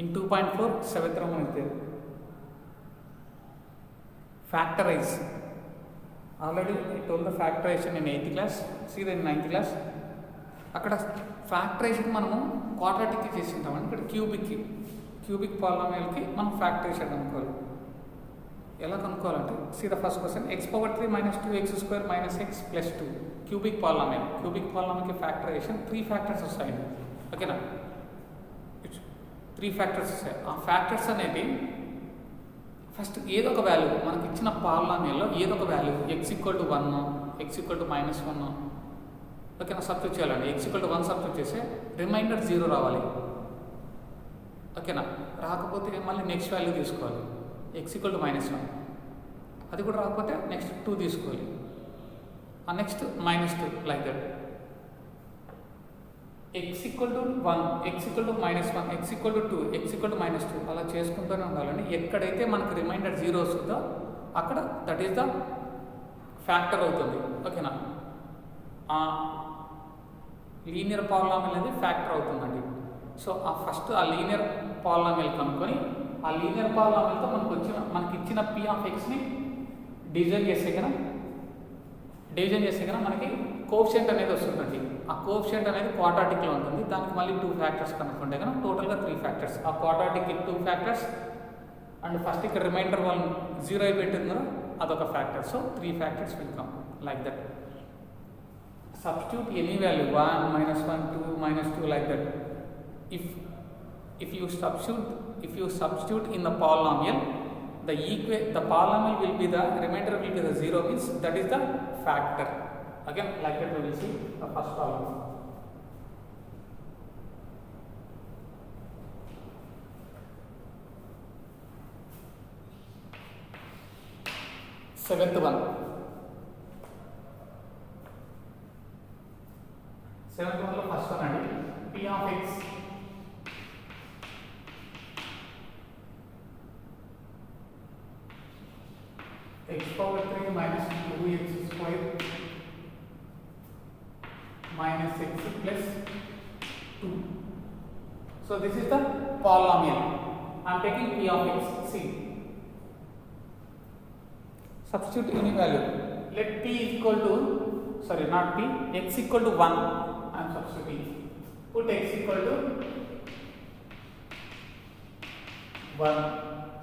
In 2.4, seventh Roman is there. Factorize. Already I told the factorization in 8th class. See that in 9th class. అక్కడ factorisation మనము క్వాడ్రాటిక్కి చేసి ఉంటామని ఇక్కడ cubic పాలినామియల్కి మనం factorization కనుక్కోవాలి. ఎలా కనుక్కోవాలంటే see the first question x⁻³ - 2x² - x + 2 cubic పాలినామియల్కి ఫ్యాక్టరైజేషన్ 3 ఫ్యాక్టర్స్ వస్తాయి. ఓకేనా, 3 ఫ్యాక్టర్స్ వస్తాయి. ఆ ఫ్యాక్టర్స్ అనేవి ఫస్ట్ ఏదో ఒక వాల్యూ మనకి ఇచ్చిన పాలినామియల్లో ఏదో ఒక వాల్యూ x = 1 x = -1 ఓకేనా సబ్స్టిట్యూట్ చేయాలండి. x = 1 సబ్స్టిట్యూట్ చేస్తే రిమైండర్ 0 రావాలి. ఓకేనా, రాకపోతే మళ్ళీ నెక్స్ట్ వాల్యూ తీసుకోవాలి x = -1. అది కూడా రాకపోతే నెక్స్ట్ 2 తీసుకోవాలి, ఆ next -2 like that. x = 1 x = -1 x = 2 x = -2 అలా చేసుకుంటూనే ఉండాలండి. ఎక్కడైతే మనకు రిమైండర్ 0 వస్తుందో అక్కడ దట్ ఈస్ ద ఫ్యాక్టర్ అవుతుంది. ఓకేనా, ఆ లీనియర్ పాలినామియల్ అనేది ఫ్యాక్టర్ అవుతుందండి. సో ఆ ఫస్ట్ ఆ లీనియర్ పాలినామియల్ కనుక్కొని ఆ లీనియర్ పాలినామియల్తో మనకి ఇచ్చిన p(x)ని డివిజన్ చేస్తే కనుక మనకి కోఎఫిషియంట్ అనేది వస్తుందండి. ఆ కోఎఫిషియంట్ అనేది క్వాడ్రాటిక్లో ఉంటుంది. దానికి మళ్ళీ 2 ఫ్యాక్టర్స్ కనుక్కుంటే కనుక టోటల్గా 3 ఫ్యాక్టర్స్. ఆ క్వాడ్రాటిక్కి 2 ఫ్యాక్టర్స్ అండ్ ఫస్ట్ ఇక్కడ రిమైండర్ 1 0 అయి పెట్టిందో అదొక factor. So 3 factors will come like that. Substitute any value 1 - 1 2 -2 like that. If you substitute in the polynomial, the polynomial will be the remainder will be the 0 means that is the factor. Again like that we will see the first polynomial. Seventh one లో first one అండి. p(x) x⁻³ - 2x² - x + 2. So this is the polynomial. I am taking p(x). See, substitute any value. Let p equal to, sorry not p, x equal to 1. I am substituting. Put x equal to 1.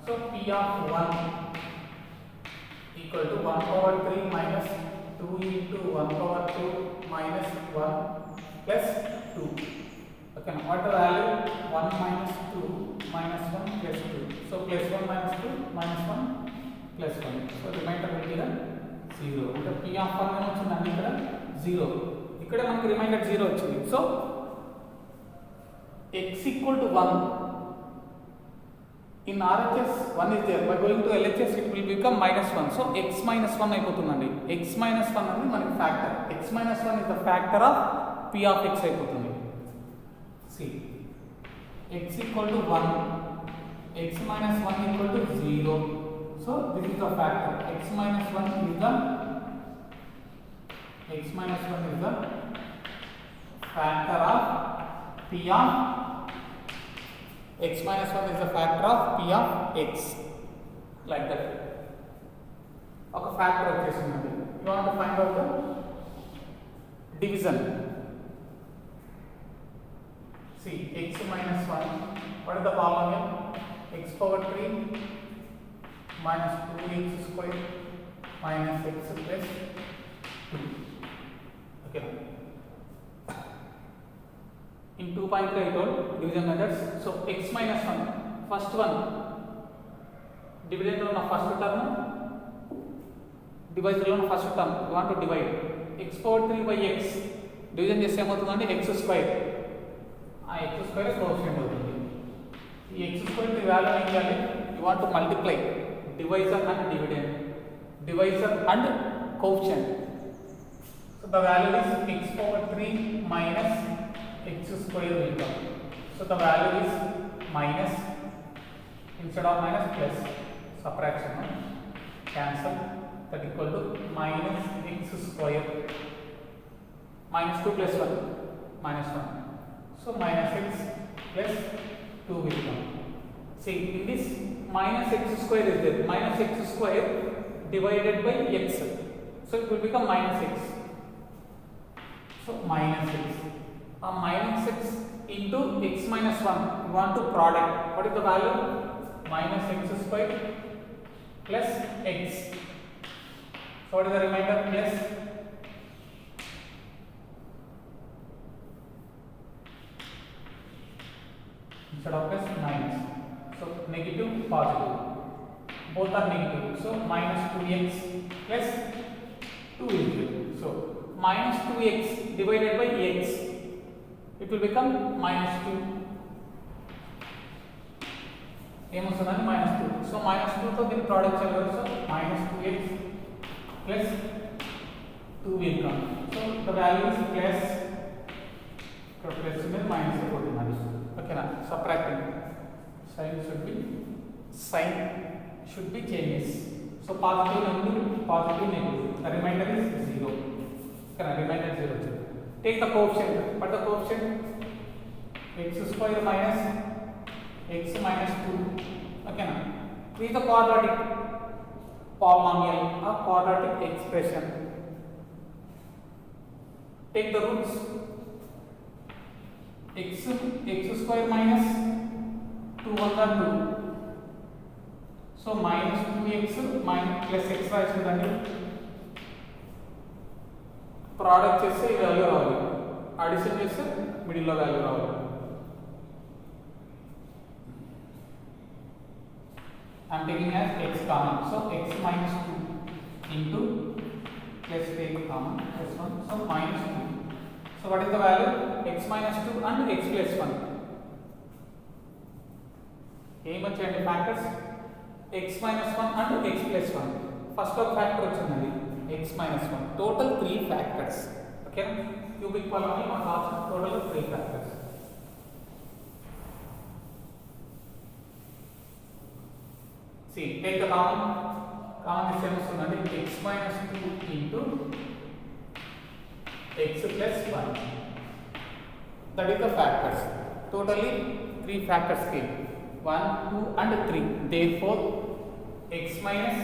So p of 1 equal to 1/3 minus 2 into 1/2 minus 1 plus 2. Okay, what the value? 1 minus 2 minus 1 plus 2. So plus 1 minus 2 minus 1 plus 1. So remainder will be the 0. అంటే p of 1 ఏమొచ్చిందండి ఇక్కడ 0. ఇక్కడ మనకి reminder 0 వచ్చింది. So x equal to 1 in RHS 1 is there. By going to LHS it will become -1. So x - 1 అయిపోతుందండి. x - 1 అనేది మనకి factor. x - 1 is the factor of p of x అయిపోతుంది. See, x equal to 1, x - 1 equal to 0. So this is the factor. x - 1 is the factor of p of x - 1 is the factor of p of x like that. ఒక factor వచ్చేసిందండి. You want to find out the division. See, x - 1, what is the polynomial? x⁻³ - 2x² - x + 2. Okay. In 2.3 I told division methods. So x - 1, first one dividend on first term, divisor on first term. You want to divide x⁻³ by x. Division చేస్తే ఏమవుతుందండి x². ఆ x² coefficient అవుతుంది. ఈ x² కి value ఏం చేయాలి? You want to multiply divisor and dividend, divisor and coefficient. So the value is x⁻³ minus x² will come. So the value is minus, instead of minus plus, subtraction, cancel, that equal to minus x², minus 2 plus 1, minus 1. So minus x plus 2 will come. See, in this minus x square is there. Minus x square divided by x. So it will become minus x. So minus x. Minus x into x minus 1. We want to product. What is the value? Minus x square plus x. So what is the remainder? Plus instead of plus minus. So negative, positive. Both are negative. So minus 2x plus 2 is there. So minus 2x divided by x. It will become minus 2. Minus 2. So minus 2 to the product chalo. So minus 2x plus 2 will come. So the value is plus means minus. Okay na? Subtracting. Sign should be changes. So positive negative. The remainder is 0. Okay na? Remainder 0. Take the coefficient. What the coefficient? X square minus x minus 2. Okay na? This is the quadratic polynomial or quadratic expression. Take the roots. X square minus 2 1 2. So minus 2x minus plus x రాయించండి. Product చేస్తే ఈ value రావాలి, addition చేస్తే middle లో value రావాలి. I'm taking as x common, so x minus 2 into plus take common plus 1, so minus 2. So what is the value? X minus 2 and x plus 1. Em vachandi factors x minus 1 and x plus 1. First of factor vachindi x minus 1. Total 3 factors. Okay, cubic polynomial on total 3 factors. See, take the common difference unnadi x minus 2 into x plus 1. That is the factors. Totally 3 factors came. 1, 2 and 3. Therefore, x minus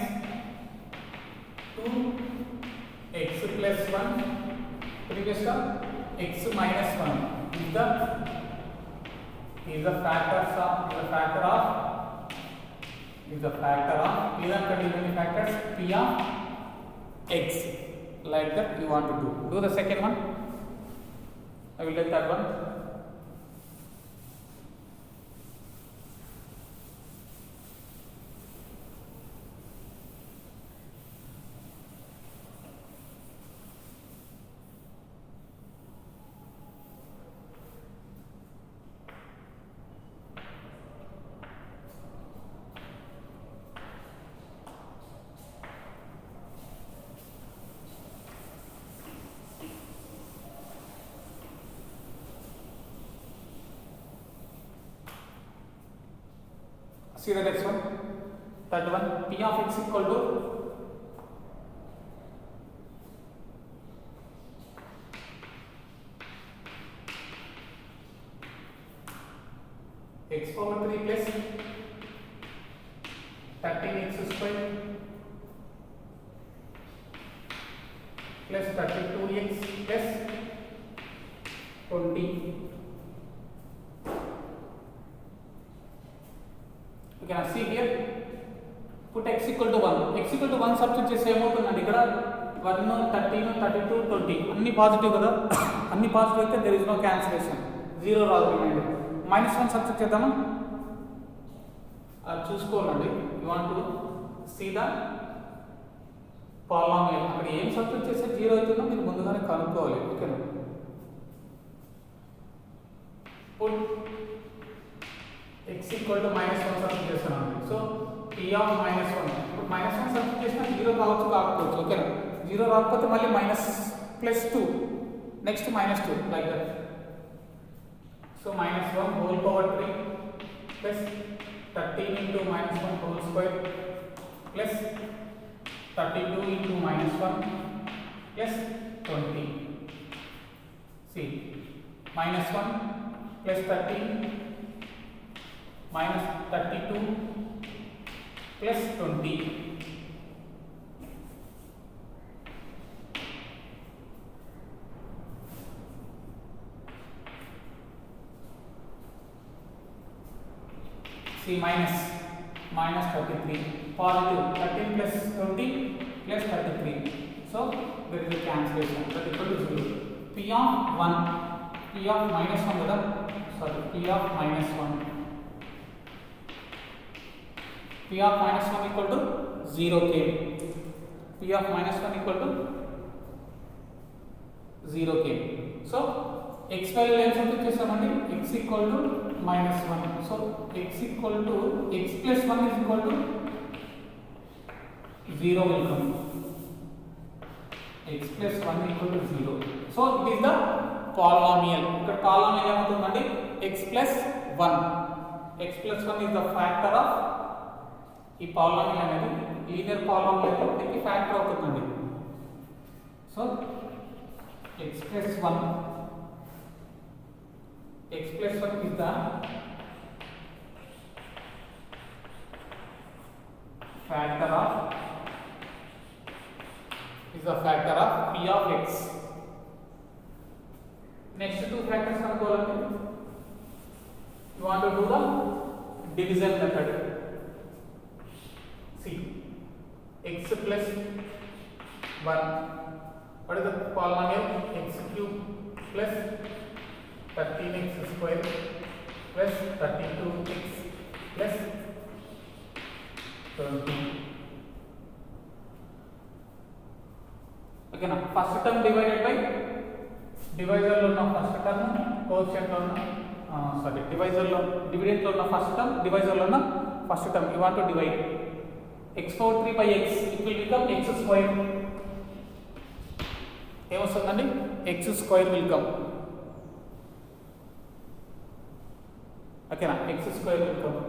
2 x plus 1 previous term x minus 1 is the factor of even continuing factors p of x. Like that you want to do the second one. I will take that one. See the next one. Third one. P of x equal to x power 3 plus 13x square plus 32x plus 20. You can see here, put x equal to 1. X equal to 1 substitute చేస్తే ఏమవుతుందండి ఇక్కడ 1 13 32 20 అన్ని positive కదా. అన్ని positive అయితే there is no cancellation, 0 రాదు reminder. -1 substitute చేద్దామా? అది చూసుకోవాలండి. You want to see the polynomial. అక్కడ ఏం సబ్స్టిట్యూట్ చేస్తే 0 అవుతుందో మీరు ముందుగానే కనుక్కోవాలి. ఓకేనా? Put x equal to -1 substitute చేస్తున్నాను. So p of -1. ఇప్పుడు -1 సబ్స్టిట్యూట్ చేసినా 0 కావచ్చు కాకపోవచ్చు. ఓకేనా? 0 రాకపోతే మళ్ళీ +2 next -2 like that. So -1 whole power 3 plus 13 into -1 whole square plus 32 into -1 plus 20. See, -1 plus 13 minus 32 plus 20. See, minus 33, positive 13 plus 20 plus 33. So there is a cancellation. That equal to 0. P of 1, P of minus 1 kada, sorry, P of minus 1. P of minus 1 equal to 0k. P of minus 1 equal to 0k. So x value ఏం substitute చేసామండి, x equal to minus 1. So x equal to x plus 1 is equal to 0 will come. X plus 1 equal to 0. So it is the polynomial. ఇక్కడ polynomial ఏమవుతుందండి, x plus 1. X plus 1 is the factor of ఈ polynomial అనేది linear polynomial దీనికి factor అవుతుందండి. So x plus 1 is the factor of p of x. Next two factors కనుక్కోవాలండి. You want to do the division method. See, x plus 1. What is the polynomial? X cube plus 13x square plus 32x plus 20. Okay, now first term divided by divisor lo unna first term, quotient lo unna divisor lo dividend lo unna first term, divisor lo unna first term. You want to divide x power 3 by x, it will become x square. Em vastundandi, x square will come. Okay, now x square will come.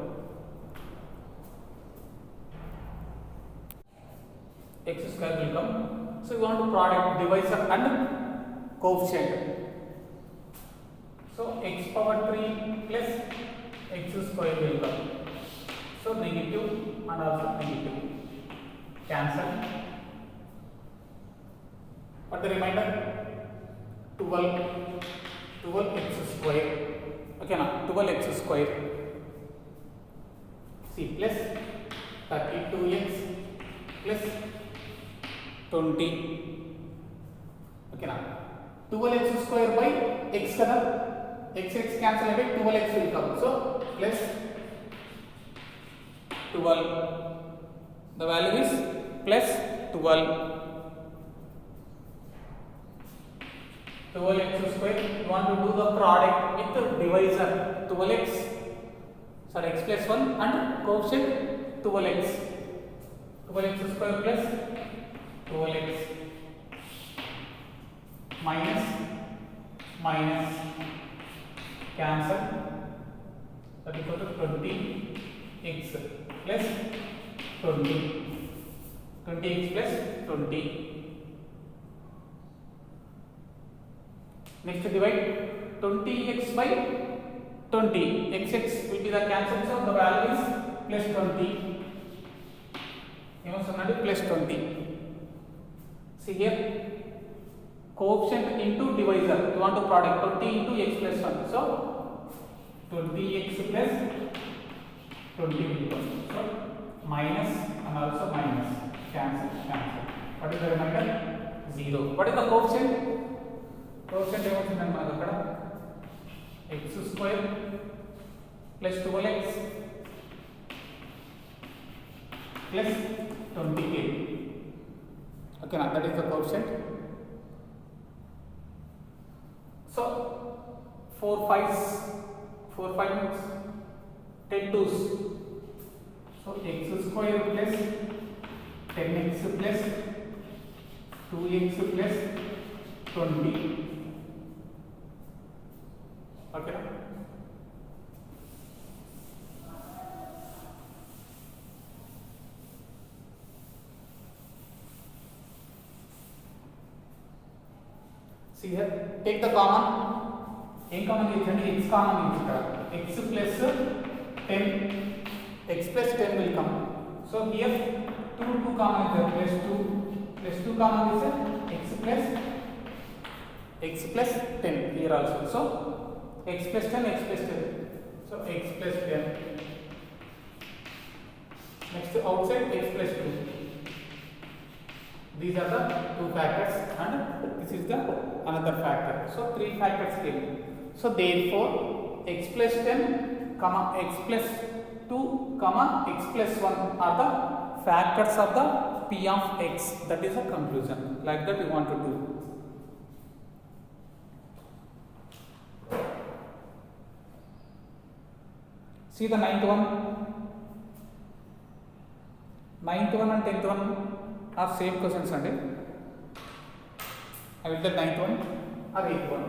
X square will come. So you want to product divisor and coefficient. So x power 3 plus x square will come. So negative and also negative. Cancel. What the remainder? 12x square. Okay, now 12x square. See, plus 32x plus 20. Okay, now 12x square by x kada, x cancel away, 12x will come. So plus 12. The value is plus 12. 12x square. You want to do the product with the divisor 12x, sorry, x plus 1 and coefficient 12x. 12x square plus 12x minus cancel. That equal to 20x plus 20. 20x plus 20. Next divide 20x by 20. X will be the cancel, so the value is plus 20. Plus 20. See here, coefficient into divisor. You want to product 20 into x plus 1. So 20x plus 20 will come. So minus and also minus. Cancel. What is the remainder? 0. What is the coefficient? Coefficient ఏమవుతుందండి మనకు అక్కడ x square plus 12x plus 20k. Okay, now that is the coefficient. So 4 5s, 10 2s. So x square plus 10x plus 2x plus 20. Okay. See here, take the common. In common is x common is x plus 10, x plus 10 will come. So here 2 common is there, plus 2 common is there, x plus 10 here also. So x plus 10, so x plus 10. Next outside x plus 2. These are the two factors and this is the another factor. So 3 factors came. So therefore x plus 10 comma x plus 2 comma x plus 1 are the factors of the p of x. That is a conclusion. Like that you want to do. See the ninth one and 10th one are same questions and I will tell 9th one or 8th one.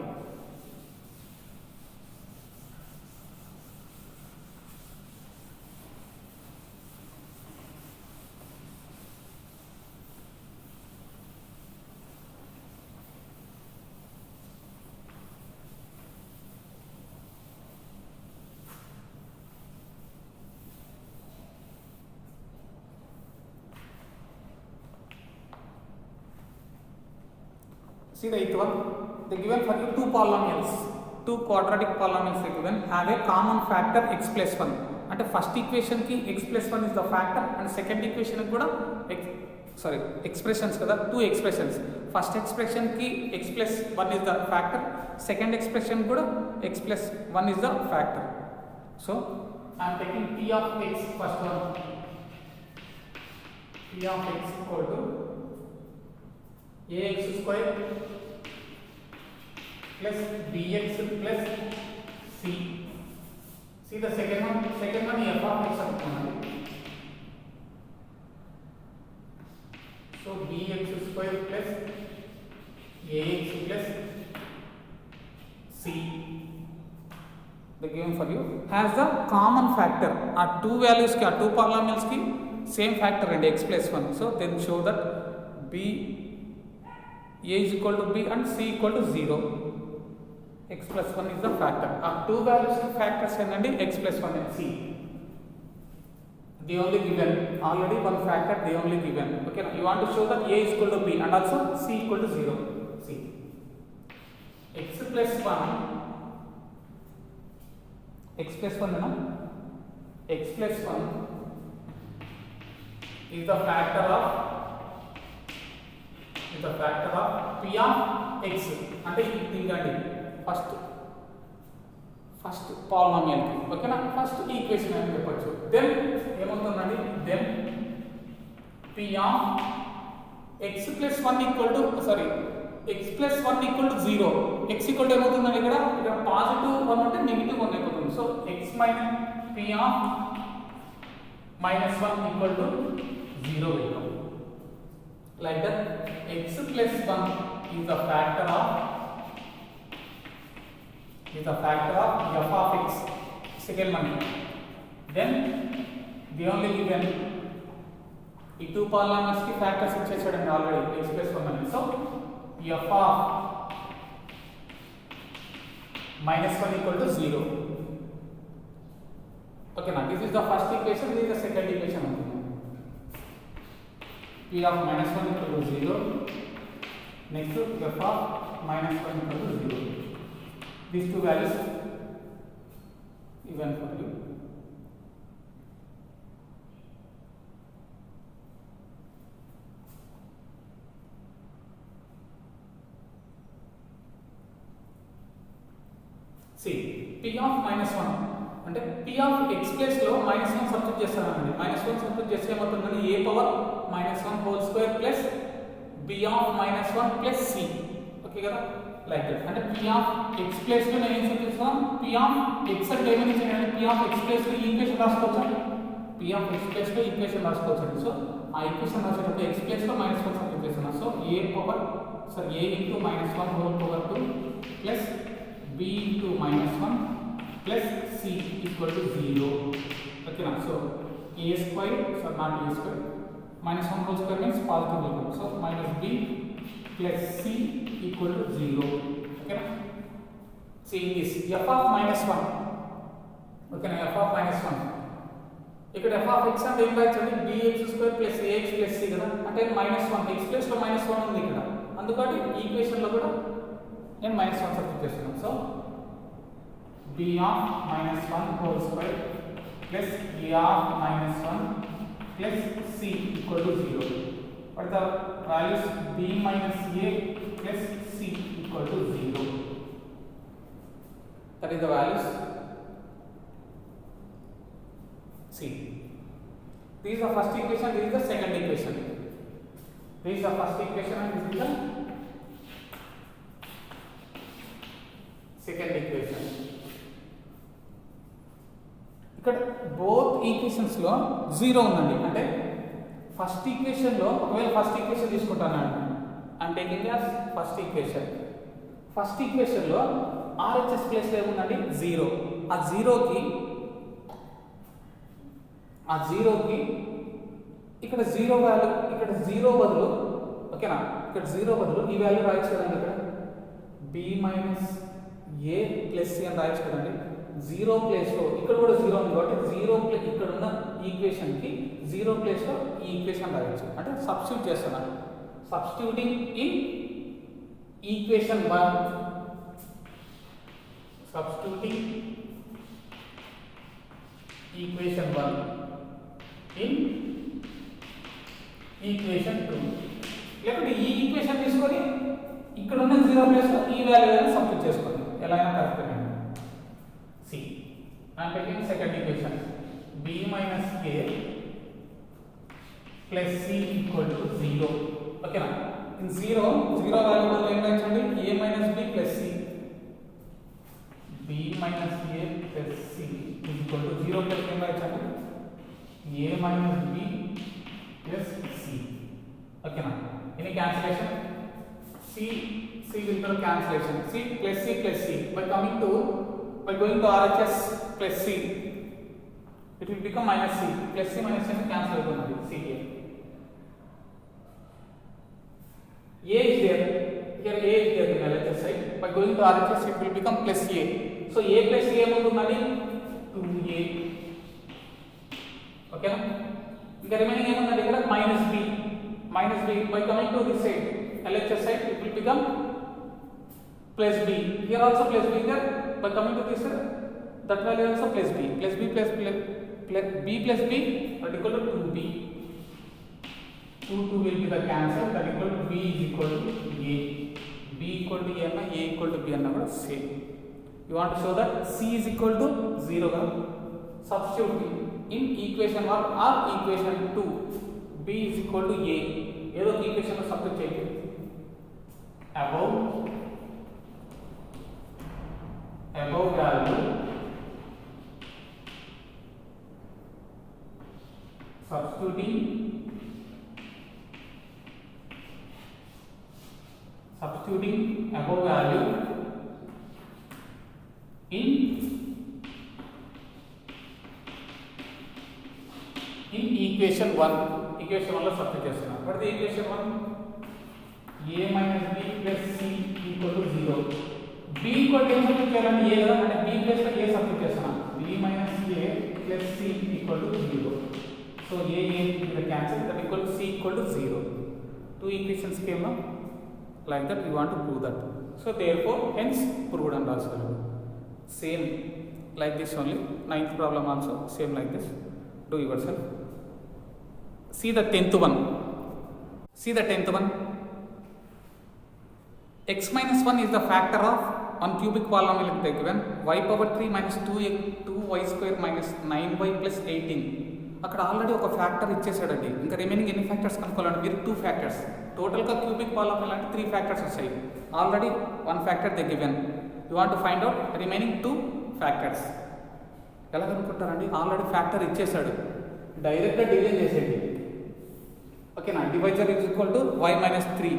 See the 8th one, they given for you 2 polynomials, 2 quadratic polynomials they given have a common factor x plus 1. And the first equation ki x plus 1 is the factor and second equation kuda expressions kada, 2 expressions. First expression ki x plus 1 is the factor, second expression kuda x plus 1 is the factor. So I am taking p of x, first one, p of x equal to ax square plus bx plus c. See the second one f of x అనుకున్నాను. So bx square plus ax plus c the given for you has the common factor. Are 2 values ki, are 2 polynomials ki same factor and x plus 1. So then show that b a is equal to b and c equal to 0. X plus 1 is the factor. 2 values to factors and x plus 1 and c. They only given, already one factor they only given. Okay, you want to show that a is equal to b and also c equal to 0. See, x plus 1, x plus 1 no? X plus 1 is the factor of p of x. అంటే ఇంకండి first polynomial కి ఓకేనా, first equation అని చెప్పొచ్చు. Then ఏమవుతుందండి, then p of x plus 1 equal to x plus 1 equal to 0. x equal to ఏమవుతుందండి, ఇక్కడ positive 1 అంటే నెగిటివ్ 1 అయిపోతుంది. So x minus p of minus 1 equal to 0 will come. Like that, x plus 1 is the factor of f of x, second one. Then they only given ఈ 2 polynomials ki factors ఇచ్చేసాడండి already x plus 1 అని. So f of minus 1 equal to 0. Okay, now this is the first equation, this is the second equation. P of minus 1 equal to 0. Next f of minus 1 equal to 0. These two values given for you. See, p of minus 1 అంటే p of x place లో minus 1 substitute చేస్తానండి. minus 1 substitute చేస్తే ఏమవుతుందండి, a power minus 1 whole square plus b of minus 1 plus c. Okay కదా, like that. అంటే p of x place లో నేను ఏం సబ్స్టిట్యూట్ p of x అంటే ఏమని ఇచ్చానండి, p of x ప్లేస్ లో ఈక్వేషన్ రాసుకోవచ్చా, p of x ప్లేస్ లో ఈక్వేషన్ రాసుకోవచ్చండి. సో ఆ ఈక్వేషన్ రాసేటప్పుడు x ప్లేస్ లో minus 1 సబ్స్టిట్యూట్ చేస్తున్నాను. So a power a into minus 1 whole power 2 plus b into minus 1 plus c equal to 0. Okay, now so a square, so not a square, minus 1 whole square means positive will come. So minus b plus c equal to 0. Okay, now see this f of minus 1. ఓకేనా, f of -1. ఇక్కడ f of x అంటే ఏం రాయొచ్చండి, bx² plus ax plus c కదా, అంటే -1 x place లో -1 ఉంది ఇక్కడ, అందుకని ఈ ఈక్వేషన్ లో కూడా నేను -1 సబ్స్టిట్యూట్ చేస్తున్నాను. So b of -1 whole square plus a of -1 plus c equal to 0. What the values b minus a plus c equal to 0. That is the values. See, this is the first equation, this is the second equation. This is the first equation and this is the second equation. ఇక్కడ both equations లో 0 ఉందండి. అంటే first equation లో ఒకవేళ first equation తీసుకుంటాను, I'm taking as first equation. First equation లో RHS place లో ఏముందండి 0. ఆ జీరోకి ఇక్కడ 0 వాల్యూ, ఇక్కడ 0 బదులు, ఓకేనా, ఇక్కడ 0 బదులు ఈ వాల్యూ రాయొచ్చు కదండి, ఇక్కడ b minus a plus c అని రాయొచ్చు కదండి. 0 ప్లేస్ లో ఇక్కడ కూడా 0 ఉంది కాబట్టి 0 ప్లేస్ ఇక్కడ ఉన్న ఈక్వేషన్ కి 0 ప్లేస్ లో ఈ ఈక్వేషన్ రాయొచ్చు. అంటే సబ్స్టిట్యూట్ చేస్తున్నాను. Substituting in equation 1, substituting equation 1 in equation 2. లేకపోతే ఈ ఈక్వేషన్ తీసుకొని ఇక్కడ ఉన్న 0 ప్లేస్ లో ఈ వాల్యూ సబ్స్టిట్యూట్ చేసుకోండి, ఎలా అయినా correct. C. I am taking second equation, b minus a plus c equal to 0. Okay na? In 0 value badu em rayachandi, a minus b plus c. b minus a plus c is equal to 0 plus em rayachandi, a minus b plus c. Okay na? Any cancellation? C will be cancellation. C plus c by coming to, by going to RHS plus C, it will become minus C. Plus C minus C cancel out C here. A is there. Here A is there in LHS side. By going to RHS, it will become plus A. So A plus A ఏమవుతుందండి 2A. Okay na? ఇంకా remaining ఏమవుతుంది ఇక్కడ minus B. By coming to this side, LHS side, it will become plus B. Here also plus B there. By coming to this, that value also plus b plus b plus b plus b that equal to 2b. 2 will be the cancel, that equal to b is equal to a. B equal to a and a equal to b and number same. You want to show that c is equal to 0. Substitute in equation 1 or equation 2, b is equal to a. ఏదో equation లో substitute చేయండి. above value substituting above value in equation 1 లో substitute చేస్తున్నాం. What is the equation 1? a minus b plus c equal to 0. b equal to substitute చేయాలంటే a కదా, అంటే b plus లో a substitute చేస్తున్నాం. b minus a plus c equal to 0. So a will cancel, that equal to c equal to 0. Two equations came up like that. We want to prove that. So therefore hence proved and also same like this only. Ninth problem also same like this. Do yourself. See the 10th one. X minus 1 is the factor of one cubic polynomial given y power 3 minus 2y square minus 9y plus 18. అక్కడ already ఒక factor ఇచ్చేసాడండి. ఇంకా remaining ఎన్ని factors కనుక్కోవాలంటే మీరు 2 factors. టోటల్గా cubic polynomial అంటే 3 factors వస్తాయి. Already 1 factor they given. You want to find out remaining 2 factors. ఎలా కనుక్కుంటారండి? Already factor ఇచ్చేసాడు, డైరెక్ట్గా డివిజన్ చేసేయండి. ఓకేనా? Divisor is equal to y minus 3,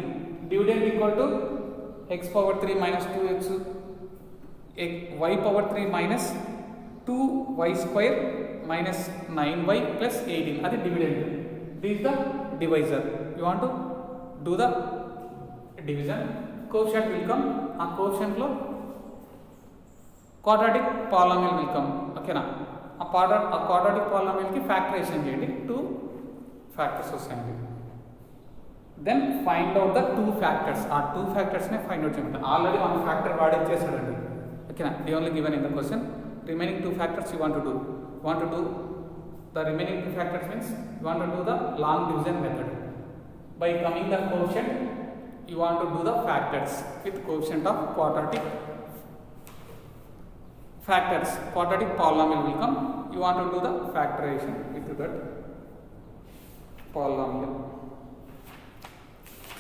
dividend equal to x power 3 minus 2x, y power 3 minus 2y square minus 9y plus 18, అది dividend. This is the divisor. You want to do the division. Coefficient will come. ఆ coefficient లో quadratic polynomial will come. ఓకేనా, ఆ quadratic polynomial కి factorisation చేయండి, 2 factors వస్తాయండి. Then find out the 2 factors. ఆ 2 ఫ్యాక్టర్స్నే ఫైండ్ అవుట్ చేయమంటారు. ఆల్రెడీ 1 ఫ్యాక్టర్ వాడి చేశాడండి. ఓకేనా, the only given in the question. Remaining 2 factors you want to do. The remaining 2 factors means you want to do the long division method. By coming the quotient, you want to do the factors with coefficient of quadratic factors. Quadratic polynomial will come. You want to do the factorization with that polynomial.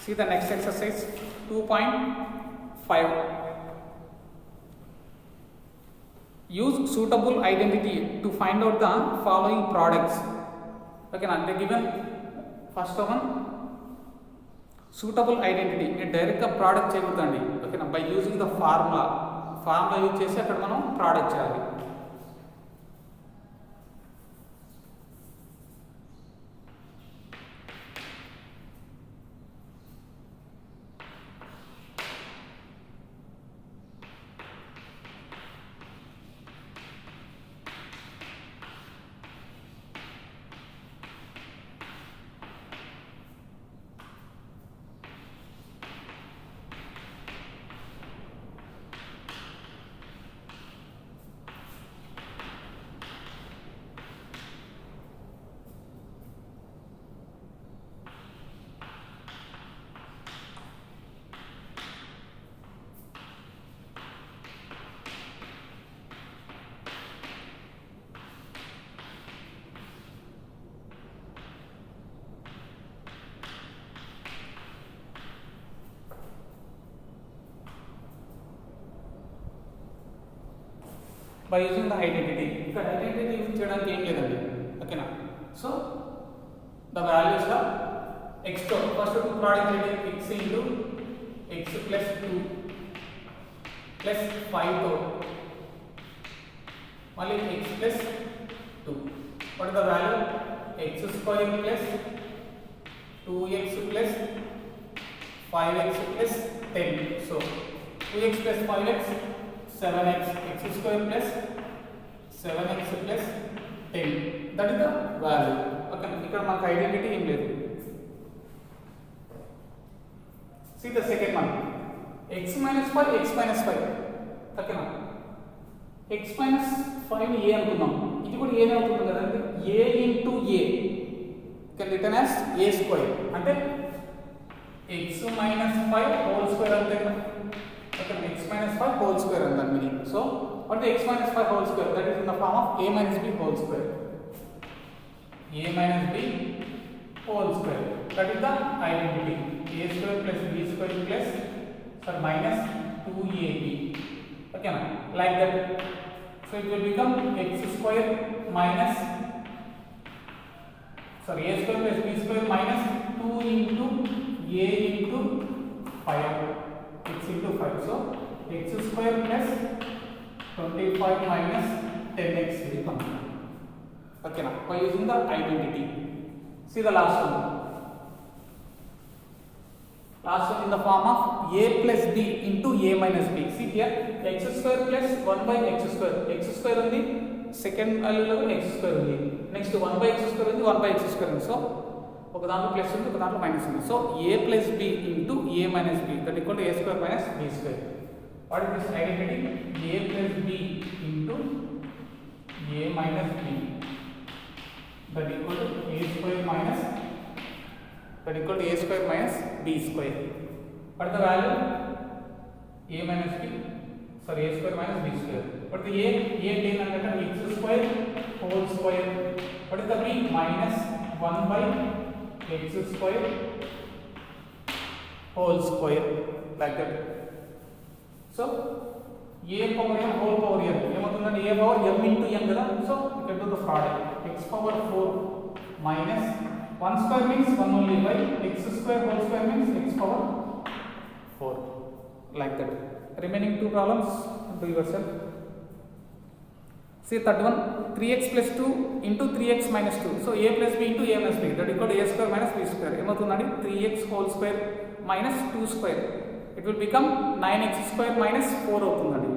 See the next exercise 2.5. Use suitable identity to find out the following products. Okay, now they given first one suitable identity. నేను డైరెక్ట్గా product చేయకూడదండి. ఓకేనా, by using the formula use చేసి అక్కడ మనం product చేయాలి. By using the identity, ఇక్కడ identity use చేయడానికి ఏం లేదండి. ఓకేనా, so the values the x తో ఫస్ట్ 2 ప్రోడక్ట్ చేయండి. x into x plus 2 plus 5 తో మళ్ళీ x plus 2. What is the value? x square plus 2x plus 5x plus 10. So 2x plus 5x 7x, x square plus 7x plus 10. That is the value. Okay, ఇక్కడ మనకు identity ఏం లేదు. See the second one, x minus 5, x minus 5. ఓకేనా, x minus 5 ని a అనుకుందాం. ఇది కూడా a నే అవుతుంది కదండి. a into a can written as a square. అంటే x minus 5 whole square అంటే okay, x minus 5 whole square and that meaning. So what is x minus 5 whole square? That is in the form of a minus b whole square. A minus b whole square. That is the identity. A square plus b square plus minus 2ab. Okay, like that. So it will become x square minus a square plus b square minus 2 into a into 5. X into 5. So x square plus 25 minus 10x will come. Okay, now by using the identity. See the last one. Last one in the form of a plus b into a minus b. See here, x square plus 1 by x square. X square on the second value x square on the next 1 by x square on the 1 by x square. So ఒక దాంట్లో plus ఉంది, ఒక దాంట్లో minus ఉంది. So a plus b into a minus b that equal to a square minus b square. What is this identity? a plus b into a minus b that equal to a square minus a square minus b square. What the value? a minus b a square minus b square. What the a ఏంటంటే x square whole square. What is the b? Minus 1 by x square whole square, like that. So a power m whole power m ఏమవుతుందంటే a power m into n కదా. So you can do the product. X power 4 minus 1 square means 1 only by x square whole square means x power 4, like that. Remaining 2 problems do yourself. See third one, 3x plus 2 into 3x minus 2. So a plus b into a minus b that equal to a square minus b square. ఏమవుతుందండి? 3x whole square minus 2 square. It will become 9x square minus 4 అవుతుందండి.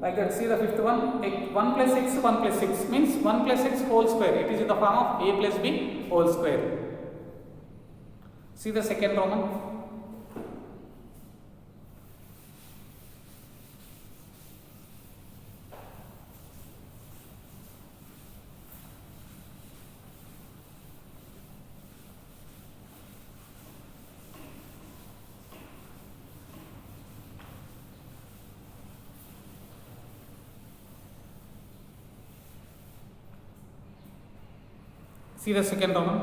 Like that, see the fifth one, 1 plus x, 1 plus 6 means 1 plus x whole square. It is in the form of a plus b whole square. See the second Roman. See the second Roman.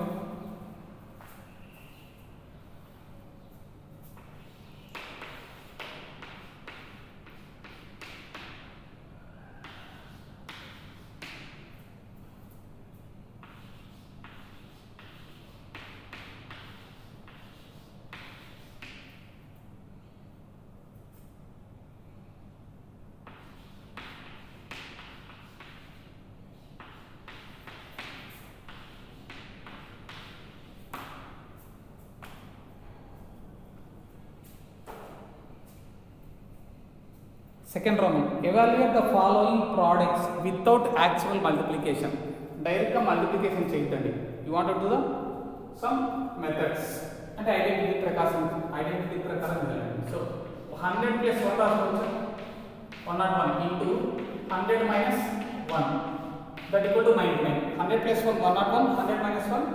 Second Roman, evaluate the following products without actual multiplication. Direct multiplication చేయొద్దండి. You want to do the some methods and identity ప్రకారం వెళ్ళండి. So 100 plus 1 రాసుకోవచ్చు. 101 into 100 minus 1 that equal to 99. 100 plus 1 101, 100 minus 1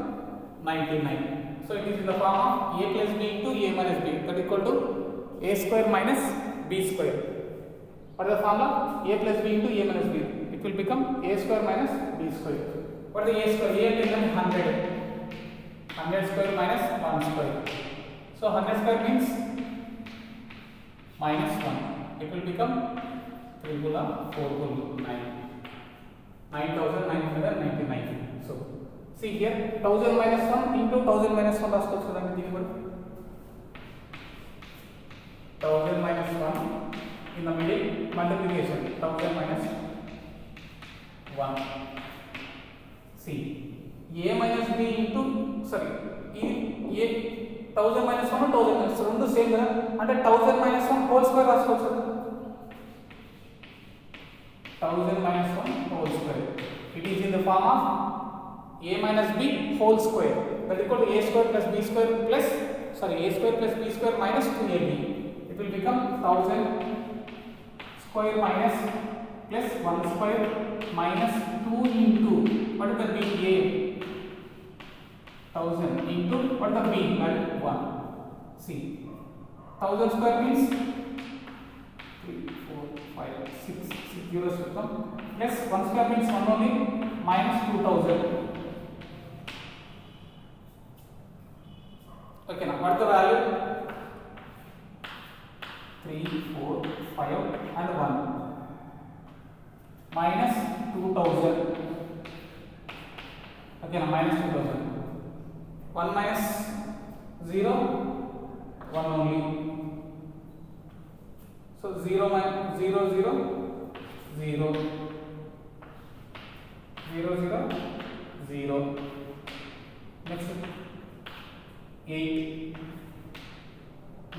99. So it is in the form of a plus b into a minus b that equal to a square minus b square. What is the formula? A plus b into a minus b. It will become a square minus b square. What is the a square? A is 100. 100 square minus 1 square. So 100 square means minus 1. It will become 3 gula 4 gula 9. 9999. So see here 1000 minus 1 into 1000 minus 1 రాసుకోవచ్చు కదండి దీన్ని కూడా. 1000 minus 1 in the middle multiplication 1000 minus 1. See a minus b into sorry a 1000 minus 1 1000 minus రెండు same కదా అంటే 1000 minus 1 whole square రాసుకోవచ్చు కదా. 1000 minus 1 whole square. It is in the form of a minus b whole square that equal to a square plus b square plus a square plus b square minus 2ab. It will become 1000 square minus plus 1 square minus 2 into what is the b a 1000 into what is the b value 1. See 1000 square means 3 4 5 6 zeros will come plus 1 square means 1 only minus 2000. Okay, now what is the value? 3 4 5 and 1 minus 2000. Okay, now minus 2000. 1 minus 0 1 only. So 0 minus 0 0 0 0 0 0. Next 8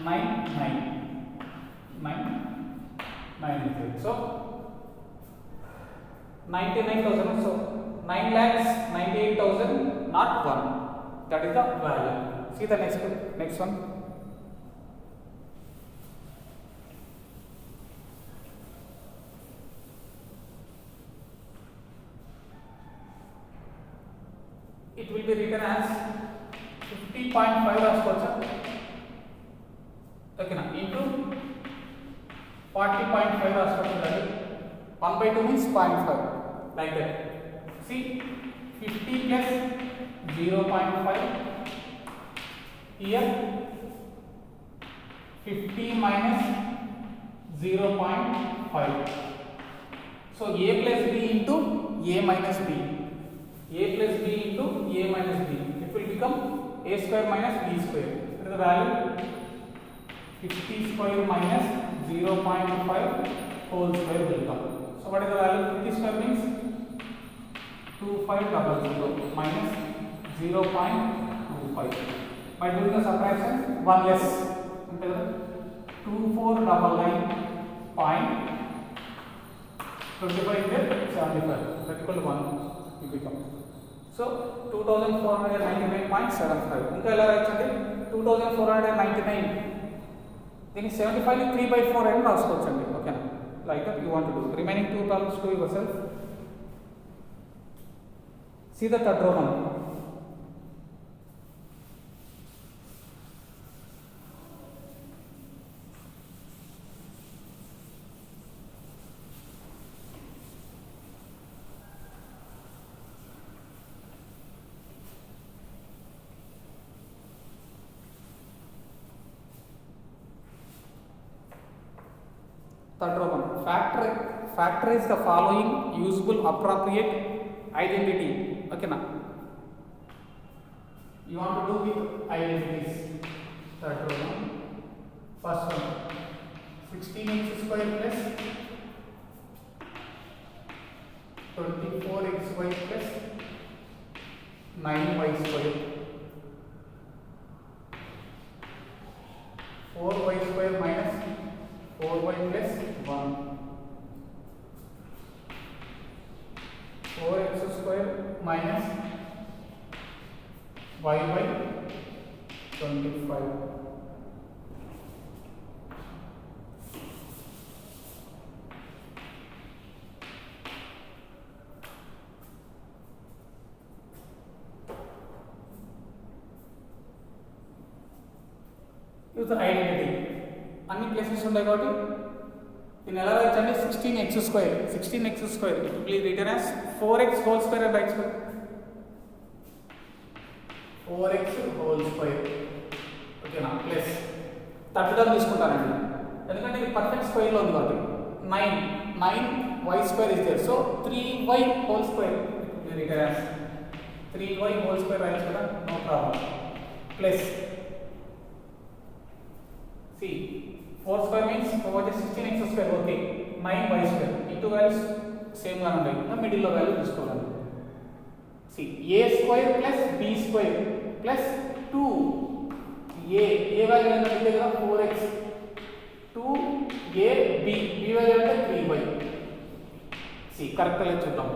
9 9 9. So 99,000. So 9,98,000 not 1. That is the value. See the next one. It will be written as 50.5 రాసుకోవచ్చా? ఓకేనా into 40.5 రాసుకోవచ్చు. 1/2 means 0.5 like that. See 50 plus 0.5 here 50 minus 0.5. So a plus b into a minus b. A plus b into a minus b. It will become a square minus b square. What is the value? 50 square minus 0.5 whole square will come. So what is the value? 50 square means 2500 minus 0.25. By doing the subtraction, 1 less. 2499.25 25 into 75, that equal to 1 will become. So 2499.75. ఇంకా ఎలా రాయొచ్చండి 2499 దీన్ని 75 ని 3/4 అని రాసుకోవచ్చండి. ఓకేనా, like that you want to do. Remaining 2 problems to yourself. See the third Roman. Third Roman. Factorize the following usable appropriate identity. Okay na, you want to do with identities. Third Roman. First one, 16x square plus 24xy plus 9y square, 4y square minus 4y plus 1, 4x square minus y by 25. Use the identity. అన్ని places ఉంటాయి కాబట్టి దీన్ని ఎలా రాయొచ్చండి 16x square it will be written as 4x whole square and right square 4x whole square. ఓకేనా, plus 30 తీసుకుంటానండి ఎందుకంటే ఇది perfect స్క్వేర్లో ఉంది కాబట్టి 9y square is there, so 3y whole square it will be written as 3y whole square రాయొచ్చు కదా, no problem. Plus see 4 square means what is 16x square, okay, 9y square into values same గా ఉంటాయి ఇంకా middle లో value తీసుకోవాలి. see a square plus b square plus 2a value ఎంత ఉంది కదా 4x 2ab b వాల్యూ అంటే 3y. see correct గా చూద్దాం.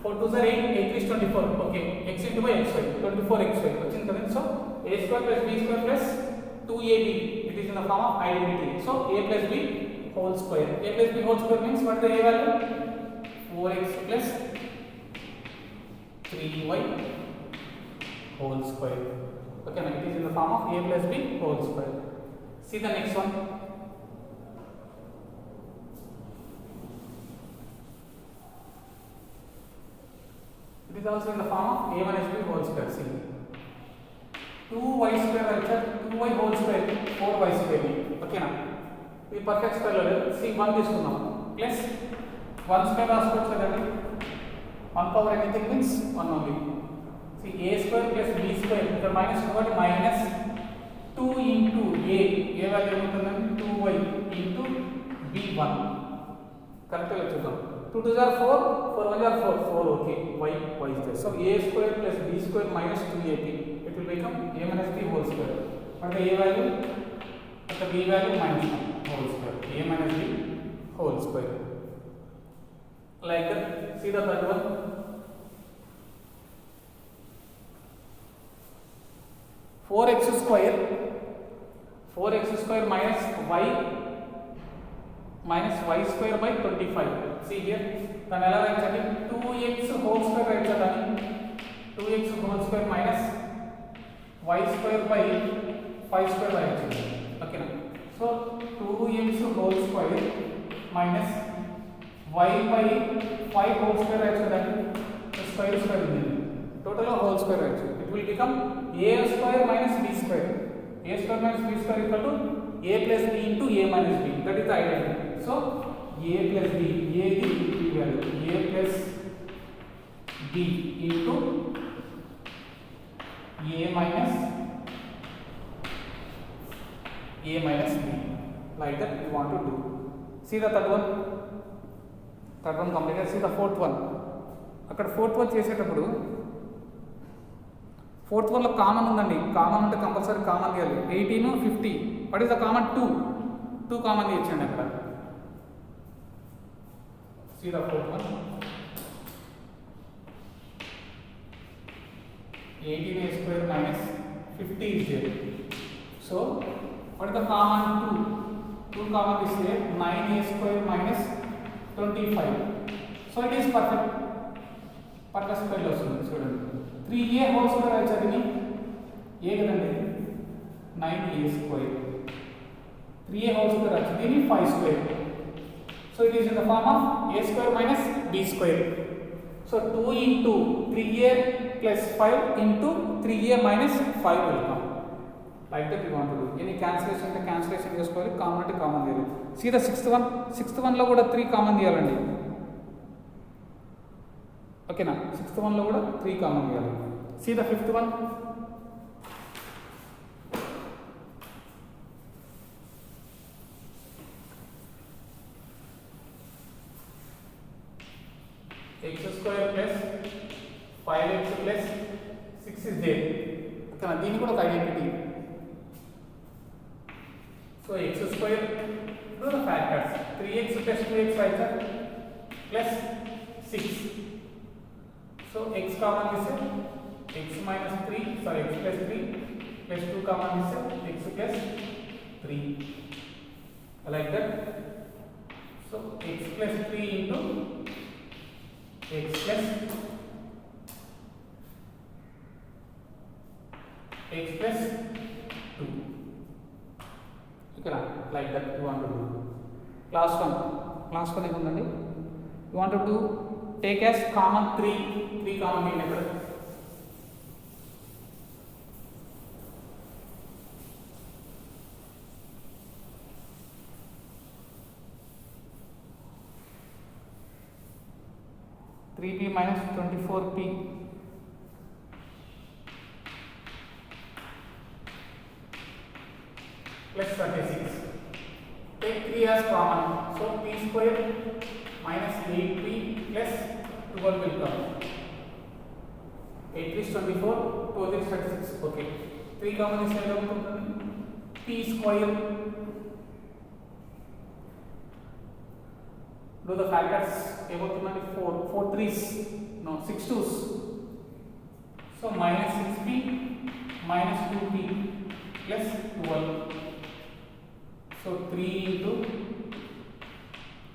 4 2 are 8 8 is 24, okay, x into y xy 24xy వచ్చింది కదా. so a square plus b square plus 2ab, it is in the form of identity. So a plus b whole square. A plus b whole square means what is the a value? 4x plus 3y whole square. Okay, now it is in the form of a plus b whole square. See the next one. It is also in the form of a minus b whole square. See 2y square వచ్చా 2y whole square 4y square. ఓకేనా, ఇది perfect square లో లేదు. see 1 తీసుకుందాం plus 1 square రాసుకోవచ్చు కదండి, 1 power anything means 1 only. see a square plus b square ఇక్కడ minus కాబట్టి మైనస్ 2 into a వాల్యూ ఏమవుతుందండి 2y into b1. కరెక్ట్గా చూద్దాం. 2 2 are 4 4 1 are 4 4, okay, y is there. so a square plus b square minus 2ab it will become a minus b whole square. But the a value at the b value minus 1 whole square, a minus b whole square. Like that. See the third one. 4x square minus y square by 25. See here, then ఎలా రాయొచ్చండి 2x whole square రాయొచ్చండి, 2x whole square minus y square by 5 square రాయొచ్చు. ఓకేనా, so 2x whole square minus y by 5 whole square రాయొచ్చు కదండి, square ఉంది, total whole square రాయొచ్చు. It will become a square minus b square. a square minus b square equal to a plus b into a minus b. That is the identity. So a plus b, a is b value, a plus b into a minus b. Like that you want to do. See the third one completed. See the fourth one. అక్కడ fourth one చేసేటప్పుడు fourth వన్లో common ఉందండి. Common అంటే compulsory common తీయాలి. 18 50, what is the common 2 common తీయచ్చండి అక్కడ. See the fourth one. 18a square minus 50 is there. So what is the common? 2 common is there. 9a square minus 25. So it is perfect. Perfect square loss. 3a whole square achadini a kadandi 9a square. 3a whole square achadini 5 square. So it is in the form of a square minus b square. So 2 into 3a plus 5 into 3a minus 5 will come. Like that we want to do. Any cancellation to cancellation చేసుకోవాలి, common అంటే common తీయాలి. See the sixth one లో కూడా 3 common తీయాలండి. ఓకేనా? sixth one లో కూడా 3 common తీయాలి. See the fifth one. x square plus 5x plus 6 is there. ఓకేనా? దీని కూడా ఒక identity. So x square, do the factors. 3x plus 2x plus 6. So x common is x minus 3, sorry, x plus 3 plus 2 common is x plus 3. Like that. So x plus 3 into x plus 2. Okay, like that you want to do. Last one ఏముందండి? You want to do take as common 3 common in ఇక్కడ. P minus 24p plus 36. Take 3 as common. So p square minus 8p plus 12 will come. 8 is 24, 12 is 36. Okay. 3 common is p square. Do the factors. 4 3s, no 6 2s. So minus 6p minus 2p plus 12. So 3 into,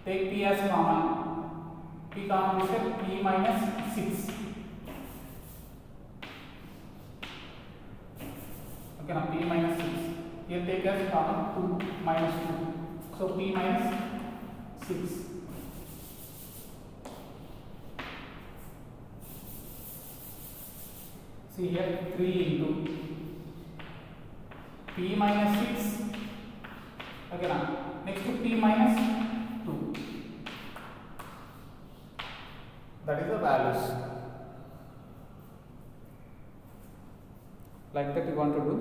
take p as common. P common is p minus 6. Okay, now p minus 6. Here take as common 2 minus 2. So p minus 6. See here 3 into p minus 6. Okay, now next to p minus 2. That is the values. Like that you want to do.